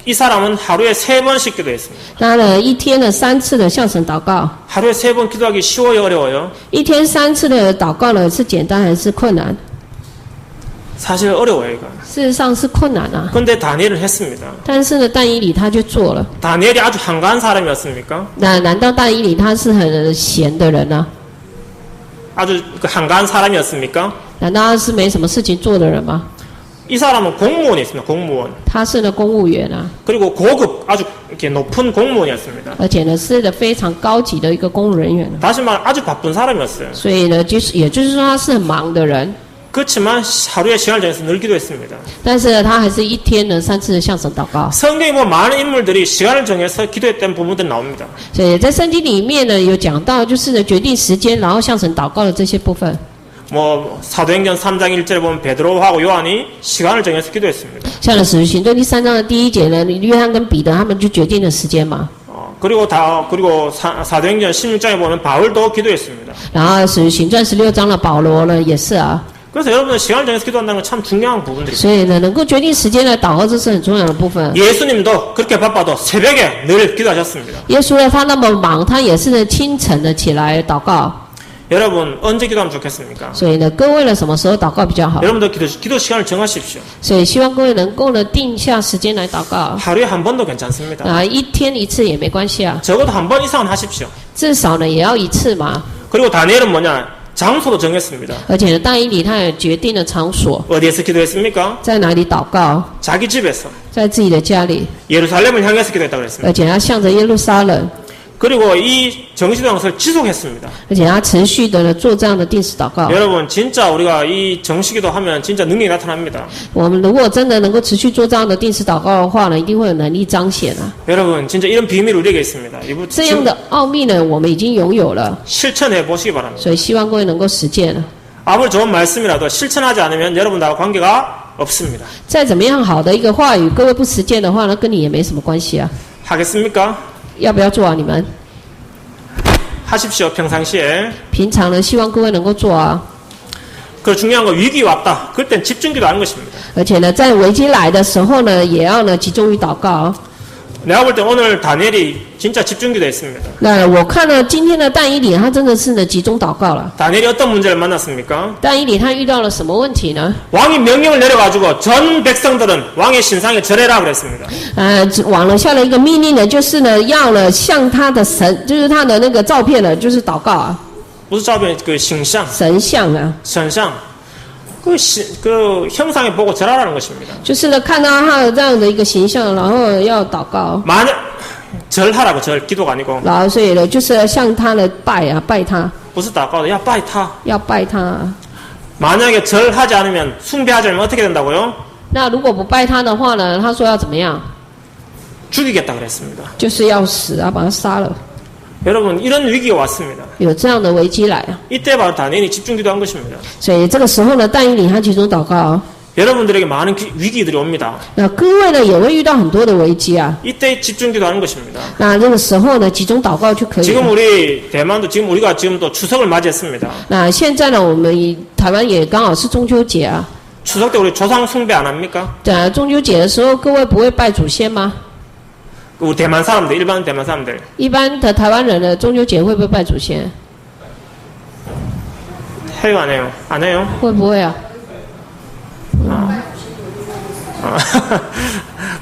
이 사람은 하루에 3번씩 기도했습니다. 他呢，一天呢3次的向神祷告。 하루에 3번 기도하기 쉬워요, 어려워요? 一天3次的祷告呢，是简单还是困难？ 사실 어려워요, 이거. 事实上是困难啊。 근데 다니엘은 했습니다. 但是呢，但以理他就做了。 다니엘이 아주 한가한 사람이었습니까? 那难道但以理他是很闲的人呢？ 아주 한가한 사람이었습니까? 难道他是没什么事情做的人吗？ 이 사람은 공무원이었습니다. 공무원. 他是呢公务员啊， 그리고 고급 아주 이렇게 높은 공무원이었습니다. 而且呢是的非常高级的一个公务人员。 다시 말해 아주 바쁜 사람이었어요. 所以呢，也就是说他是很忙的人。 그렇지만 하루에 시간을 정해서 늘 기도했습니다. 但是呢，他还是一天呢3次的向神祷告。 성경에 보면 많은 인물들이 시간을 정해서 기도했던 부분들이 나옵니다. 所以在圣经里面呢，有讲到就是呢决定时间，然后向神祷告的这些部分。 뭐 사도행전 3장 1절에 보면 베드로하고 요한이 시간을 정해서 기도했습니다. 像《使徒行传》第3章的第1节呢，约翰跟彼得他们就决定了时间嘛。 그리고 사도행전 16장에 보면 바울도 기도했습니다. 然后《使徒行传》16章的保罗呢也是啊。 그래서 여러분들 시간을 정해서 기도한다는 건 참 중요한 부분들입니다. 所以呢，能够决定时间来祷告，这是很重要的部分。 예수님도 그렇게 바빠도 새벽에 늘 기도하셨습니다. 耶稣呢，他那么忙，他也是呢清晨的起来祷告。 여러분 언제 기도하면 좋겠습니까? 所以呢，各位呢什么时候祷告比较好？ 여러분들 기도 시간을 정하십시오. 所以希望各位能够呢定下时间来祷告。 하루에 한 번도 괜찮습니다. 啊，一天一次也没关系啊， 적어도 한 번 이상은 하십시오. 至少呢也要一次嘛。 그리고 다니엘은 뭐냐? 장소도 정했습니다. 而且呢，但以理他也决定了场所， 어디에서 기도했습니까? 在哪里祷告， 자기 집에서 在自己的家里， 예루살렘을 향해서 기도했다고 그랬습니다. 而且他向着耶路撒冷， 그리고 이 정시도 양식을 지속했습니다. 而且他持续的呢做这样的定时祷告。 여러분 진짜 우리가 이 정시기도 하면 진짜 능력이 나타납니다. 我们如果真的能够持续做这样的定时祷告的话呢，一定会有能力彰显啊。 여러분 진짜 이런 비밀이 우리에게 있습니다. 这样的奥秘呢，我们已经拥有了， 실천해 보시기 바랍니다. 所以希望各位能够实践。 아무리 좋은 말씀이라도 실천하지 않으면 여러분들과 관계가 없습니다. 再怎么样好的一个话语，各位不实践的话呢，跟你也没什么关系啊。 하겠습니까? 要不要做啊？你们 하십시오. 평상시에. 平常呢，希望各位能够做啊。 그 중요한 거 위기 왔다. 그럴 땐 집중기도 하는 것입니다. 而且呢，在危机来的时候呢，也要呢集中于祷告。 내가 볼 때 오늘 다니엘이 진짜 집중기도 했습니다. 那我看了今天的但以理，他真的是呢集中祷告了。 다니엘이 어떤 문제를 만났습니까? 但以理他遇到了什么问题呢？ 왕이 명령을 내려가지고 전 백성들은 왕의 신상에 절해라 그랬습니다. 王呢下了一个命令呢，就是呢要呢向他的神，就是他的那个照片呢，就是祷告啊， 무슨照片? 그形象, 神像啊， 현상. 그 형상에 보고 절하라는 것입니다. 就是呢看到他的这样的一个形象，然后要祷告， 만약 절하라고 절 기도가 아니고 然后所以呢就是向他的拜啊，拜他， 무슨祷告? 야 빨리 타. 要拜他啊。 만약에 절하지 않으면 숭배하지 않으면 어떻게 된다고요? 那如果不拜他的话呢，他说要怎么样？ 죽이겠다 그랬습니다. 就是要死啊，把他杀了。 여러분 이런 위기가 왔습니다. 有这样的危机来啊， 이때 바로 다니엘이 집중기도한 것입니다. 所以这个时候呢，但以理他集中祷告啊。 여러분들에게 많은 위기들이 옵니다. 那各位呢也会遇到很多的危机啊。 이때 집중기도하는 것입니다. 那这个时候呢，集中祷告就可以 지금 了。 우리 대만도 우리가 지금 또 추석을 맞이했습니다. 那现在呢，我们台湾也刚好是中秋节啊。 추석 때 우리 조상 숭배 안 합니까? 对啊，中秋节的时候，各位不会拜祖先吗？ 우리 대만 사람들, 일반 대만 사람들. 一般的台湾人呢，中秋节会不会拜祖先？ 해요, 안 해요? 안 해요? 会不会啊？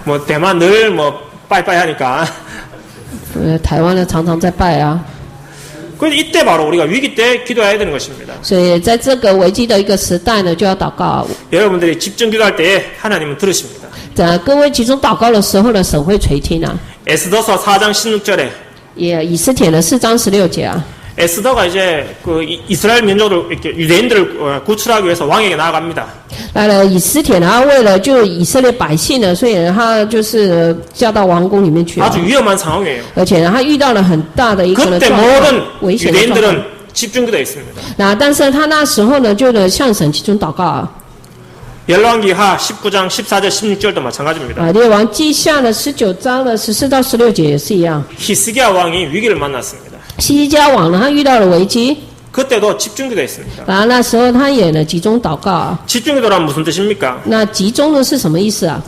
뭐 대만 늘 뭐 빠이빠이 하니까. 台湾呢常常在拜啊。 그래서 이때 바로 우리가 위기 때 기도해야 되는 것입니다. 所以在这个危机的一个时代呢，就要祷告。 여러분들이 집중 기도할 때에 하나님은 들으십니다. 在各位集中祷告的时候呢，神会垂听啊。 에스더서 4장 16절에 也以斯帖的4章16节啊。 에스더가 이제 그 이스라엘 민족을 이렇게 유대인들을 구출하기 위해서 왕에게 나아갑니다. 来了，以斯帖呢，他为了就以色列百姓呢，所以呢，他就是叫到王宫里面去啊。 아주 위험한 상황이에요. 而且呢，他遇到了很大的一个呢 그때 状况 모든 危险的状况。 유대인들은 집중기도에 있습니다. 那但是他那时候呢，就呢向神集中祷告啊。 열왕기하 19장 14절 16절도 마찬가지입니다. 啊，列王记下的19章的14到16节也是一样。 히스기야 왕이 위기를 만났습니다. 西西家王呢，他遇到了危机， 그때도 집중기도에 있습니다. 然后那时候他也呢集中祷告啊。 집중기도란 무슨 뜻입니까? 那集中呢是什么意思啊？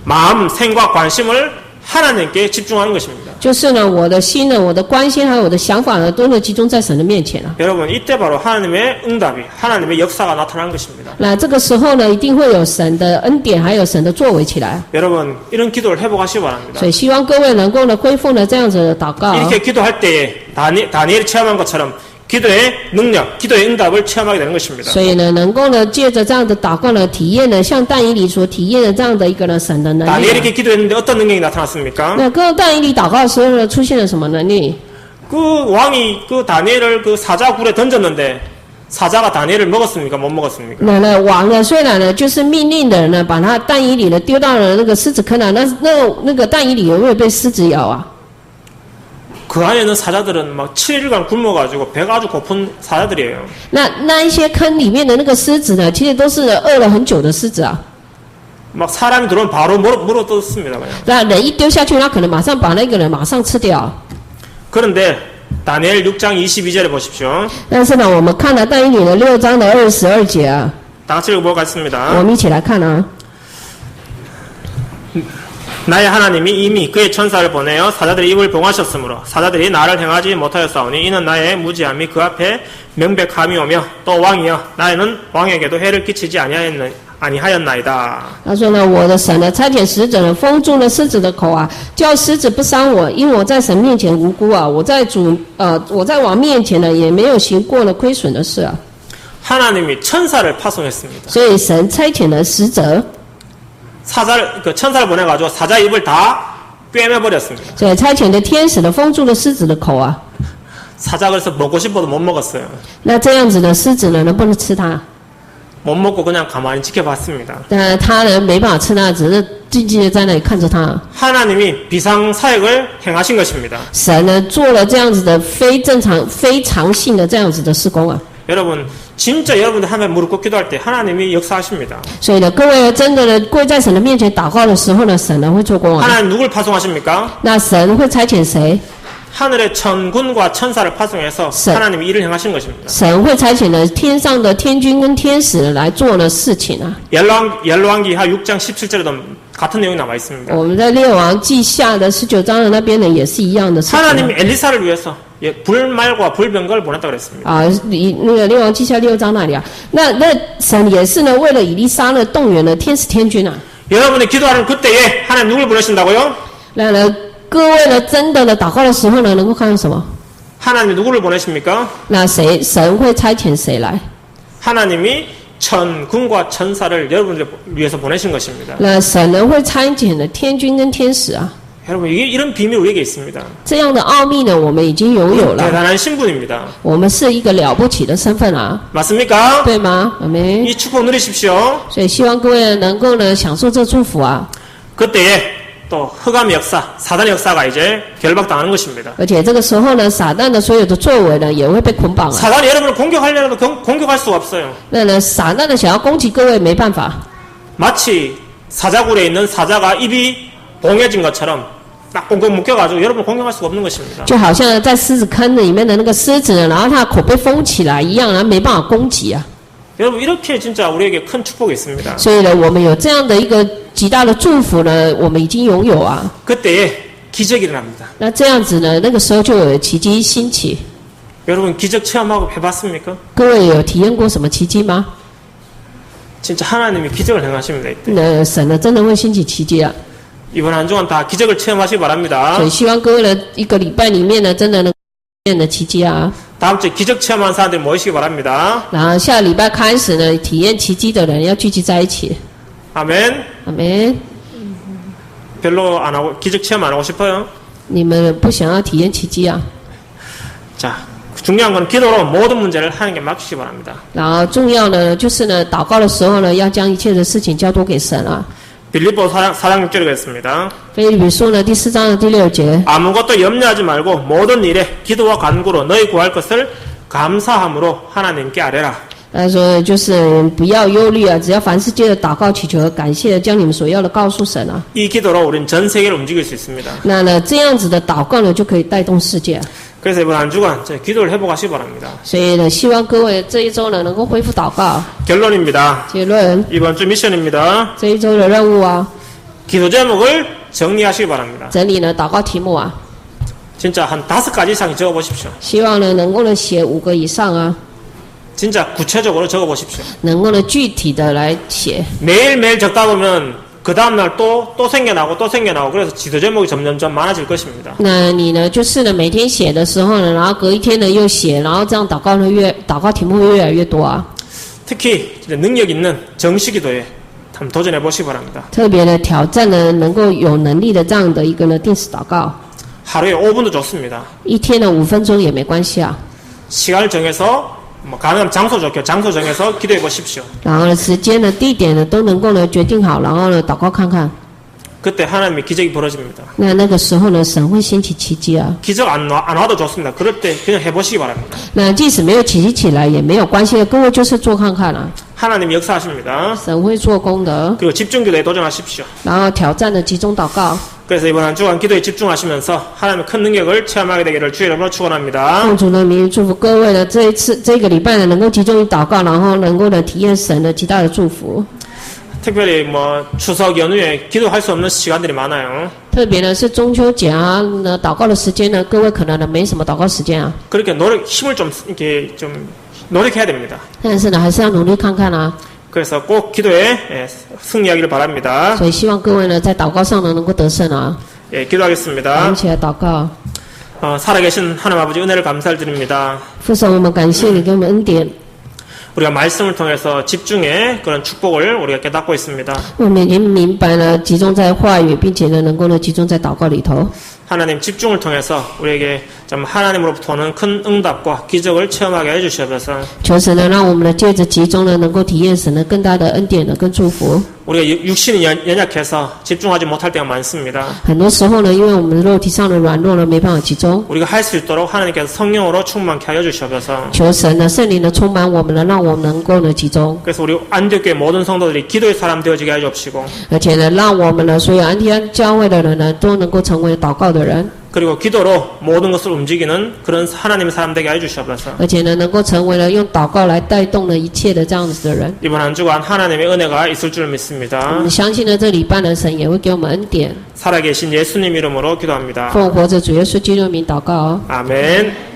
마음, 생과 관심을 하나님께 집중하는 것입니다. 就是呢，我的心呢，我的关心还有我的想法呢，都呢集中在神的面前啊。 여러분 이때 바로 하나님의 응답이 하나님의 역사가 나타나는 것입니다. 那这个时候呢，一定会有神的恩典，还有神的作为起来。 여러분 이런 기도를 회복하시기 바랍니다. 所以希望各位能够呢恢复呢这样子的祷告啊。 이렇게 기도할 때에 다니엘이 체험한 것처럼 기도의 능력, 기도의 응답을 체험하게 되는 것입니다. 所以呢，能够呢借着这样的祷告呢，体验呢像但以理所体验的这样的一个呢神的能力啊。 다니엘이 이렇게 기도했는데 어떤 능력이 나타났습니까? 那跟但以理祷告的时候呢，出现了什么能力？ 그 왕이 그 다니엘을 그 사자 굴에 던졌는데 사자가 다니엘을 먹었습니까? 못 먹었습니까? 那王呢，虽然呢就是命令的人呢，把他但以理呢丢到了那个狮子坑啊，那个但以理有没有被狮子咬啊？ 그 안에 있는 사자들은 막 7일간 굶어가지고 배가 아주 고픈 사자들이에요. 那一些坑里面的那个狮子呢，其实都是饿了很久的狮子啊。 막 사람이 들어오면 바로 물어 뜯습니다. 그냥. 那人一丢下去，他可能马上把那个人马上吃掉。 그런데 다니엘 6장 22절에 보십시오. 但是呢，我们看了但以理的6章的22节啊， 다 같이 읽어보겠습니다. 我们一起来看啊。 나의 하나님이 이미 그의 천사를 보내어 사자들의 입을 봉하셨으므로 사자들이 나를 행하지 못하였사오니 이는 나의 무지함이 그 앞에 명백함이오며 또 왕이여 나는 왕에게도 해를 끼치지 아니하였나이다. 他说呢，我的神呢，差遣使者呢，封住了狮子的口啊，叫狮子不伤我，因我在神面前无辜啊，我在王面前呢，也没有行过呢亏损的事啊。 하나님이 천사를 파송했습니다. 所以神差遣了使者， 그 천사를 보내가지고 사자 입을 다 꿰매버렸습니다. 所以差遣的天使呢，封住了狮子的口啊。 사자 그래서 먹고 싶어도 못 먹었어요. 那这样子呢，狮子呢能不能吃它？ 못 먹고 그냥 가만히 지켜봤습니다. 但他呢没办法吃它，只是静静的在那里看着它。 하나님이 비상사역을 행하신 것입니다. 神呢做了这样子的非正常、非常性的这样子的施工啊。 여러분 진짜 여러분들 하나님 무릎 꿇고 기도할 때 하나님이 역사하십니다. 所以呢，各位真的呢跪在神的面前祷告的时候呢，神呢会做工啊。 하나님 누굴 파송하십니까? 那神会差遣谁？ 하늘의 천군과 천사를 파송해서 하나님이 일을 행하신 것입니다. 神会差遣呢天上的天军跟天使来做呢事情啊。 열왕기하 6장 17절에도 같은 내용이 남아 있습니다. 我们在列王记下的19章的那边呢，也是一样的事情啊。 하나님이 엘리사를 위해서 불말과 불병거를 보냈다고 그랬습니다. 啊，那个列王记下6章那里啊，那神也是呢，为了以利沙呢，动员了天使天军啊。 여러분이 기도하는 그때에 하나님 누굴 보내신다고요? 那呢，各位呢，真的呢，祷告的时候呢，能够看到什么？ 하나님이 누구를 보내십니까? 那神会差遣谁来？ 하나님이 천군과 천사를 여러분들 위해서 보내신 것입니다. 那神呢会差遣的天军跟天使啊。 여러분 이런 비밀 우리에게 있습니다. 这样的奥秘呢，我们已经拥有了。 대단한 신분입니다. 我们是一个了不起的身份啊， 맞습니까? 对吗？阿门。 이 축복 누리십시오. 所以希望各位能够呢享受这祝福啊。 그때에 또 흑암의 역사, 사단의 역사가 이제 결박당하는 것입니다. 而且这个时候呢，撒旦的所有的作为呢，也会被捆绑啊。 사단이 여러분을 공격하려도 공격할 수가 없어요. 那撒旦的想要攻击各位，没办法。 마치 사자굴에 있는 사자가 입이 봉해진 것처럼 딱 꽁꽁 묶여가지고 여러분을 공격할 수가 없는 것입니다. 就好像在狮子坑里面的那个狮子呢，然后它的口被封起来一样，然后没办法攻击啊。 여러분 이렇게 진짜 우리에게 큰 축복이 있습니다. 所以呢，我们有这样的一个极大的祝福呢，我们已经拥有啊。 그때에 기적이 일어납니다. 那这样子呢，那个时候就有奇迹兴起。 여러분 기적 체험하고 해봤습니까? 各位有体验过什么奇迹吗？ 진짜 하나님이 기적을 행하십니다. 이때. 那神呢，真的会兴起奇迹啊！ 이번 한 주간 다 기적을 체험하시기 바랍니다. 所以希望各位的一个礼拜里面呢，真的能体验的奇迹啊！ 다음 주에 기적 체험한 사람들이 모이시기 바랍니다. 然后下礼拜开始呢，体验奇迹的人要聚集在一起。 아멘. 阿门。 별로 안 하고 기적 체험 안 하고 싶어요? 你们不想要体验奇迹啊？ 자, 중요한 건 기도로 모든 문제를 하나님께 맡기시기 바랍니다. 然后重要的就是呢，祷告的时候呢，要将一切的事情交托给神啊。 빌립보 4장 6절에 그랬습니다. 腓立比书呢第4章的第6节， 아무것도 염려하지 말고 모든 일에 기도와 간구로 너희 구할 것을 감사함으로 하나님께 아뢰라. 他说就是不要忧虑啊，只要凡事借着祷告祈求和感谢，将你们所要的告诉神啊。 이 기도로 우리는 전 세계를 움직일 수 있습니다. 那呢，这样子的祷告呢，就可以带动世界。 그래서 이번 한 주간 기도를 회복하시기 바랍니다. 所以呢，希望各位这一周呢，能够恢复祷告。 결론입니다. 结论， 이번 주 미션입니다. 这一周的任务啊， 기도 제목을 정리하시기 바랍니다. 整理呢祷告题目啊， 진짜 한 5가지 이상 적어보십시오. 希望呢能够呢写5个以上啊， 진짜 구체적으로 적어보십시오. 能够呢具体的来写。 매일매일 적다 보면 그 다음날 또 생겨나고 그래서 기도 제목이 점점점 많아질 것입니다. 那你呢，就是呢每天写的时候呢，然后隔一天呢又写，然后这样祷告题目会越来越多啊。 특히 능력 있는 정시 기도에 한번 도전해 보시기 바랍니다. 特别的挑战呢，能够有能力的这样的一个呢定时祷告， 하루에 5분도 좋습니다. 一天的5分钟也没关系啊。 시간을 정해서 가능하면 장소 좋게 장소 정해서 기도해 보십시오. 然后呢，时间呢、地点呢都能够呢决定好，然后呢祷告看看。 그때 하나님의 기적이 벌어집니다. 那个时候呢，神会兴起奇迹啊。 기적 안 와도 좋습니다. 그럴 때 그냥 해보시기 바랍니다. 那即使没有奇迹起来也没有关系的，各位就是做看看啊。 하나님 역사하십니다. 神会做工的， 그리고 집중 기도에 도전하십시오. 然后挑战的集中祷告。 그래서 이번 한 주간 기도에 집중하시면서 하나님의 큰 능력을 체험하게 되기를 주의 이름으로 축원합니다. 奉主的名祝福各位呢，这个礼拜呢，能够集中于祷告，然后能够呢体验神的极大的祝福。 특별히 추석 연휴에 기도할 수 없는 시간들이 많아요. 特别呢是中秋节啊，呢祷告的时间呢，各位可能呢没什么祷告时间啊， 그렇게 힘을 좀 이렇게 좀 노력해야 됩니다. 但是呢还是要努力看看啊。 그래서 꼭 기도에 승리하기를 바랍니다. 所以希望各位呢在祷告上呢能够得胜啊。 예, 我 기도하겠습니다. 们一起来祷告， 살아계신 하나님 아버지 은혜를 감사드립니다. 父神，我们感谢你给我们恩典， 우리가 말씀을 통해서 집중의 그런 축복을 우리가 깨닫고 있습니다. 我们已经明白了集中在话语，并且呢能够呢集中在祷告里头。 하나님 집중을 통해서 우리에게 좀 하나님으로부터 오는 큰 응답과 기적을 체험하게 해주시옵소서. 求神呢让我们呢借着集中呢能够体验神的更大的恩典呢跟祝福。 우리가 육신이 연약해서 집중하지 못할 때가 많습니다. 很多时候呢，因为我们肉体上的软弱呢没办法集中， 우리가 할 수 있도록 하나님께서 성령으로 충만케 하여 주시옵소서. 求神呢圣灵呢充满我们呢，让我们能够呢集中， 그래서 우리 안디옥교회 모든 성도들이 기도의 사람 되어지게 하여 주옵시고 而且呢让我们呢所有安提安教会的人呢都能够成为祷告的人， 그리고 기도로 모든 것을 움직이는 그런 하나님의 사람 되게 하여 주시옵소서. 而且呢能够成为了用祷告来带动了一切的这样子的人。 이번 한 주간 하나님의 은혜가 있을 줄 我 믿습니다. 们相信呢这礼拜呢神也会给我们恩典。 살아계신 예수님 이름으로 기도합니다. 奉活着主耶稣基督的名祷告哦。 아멘.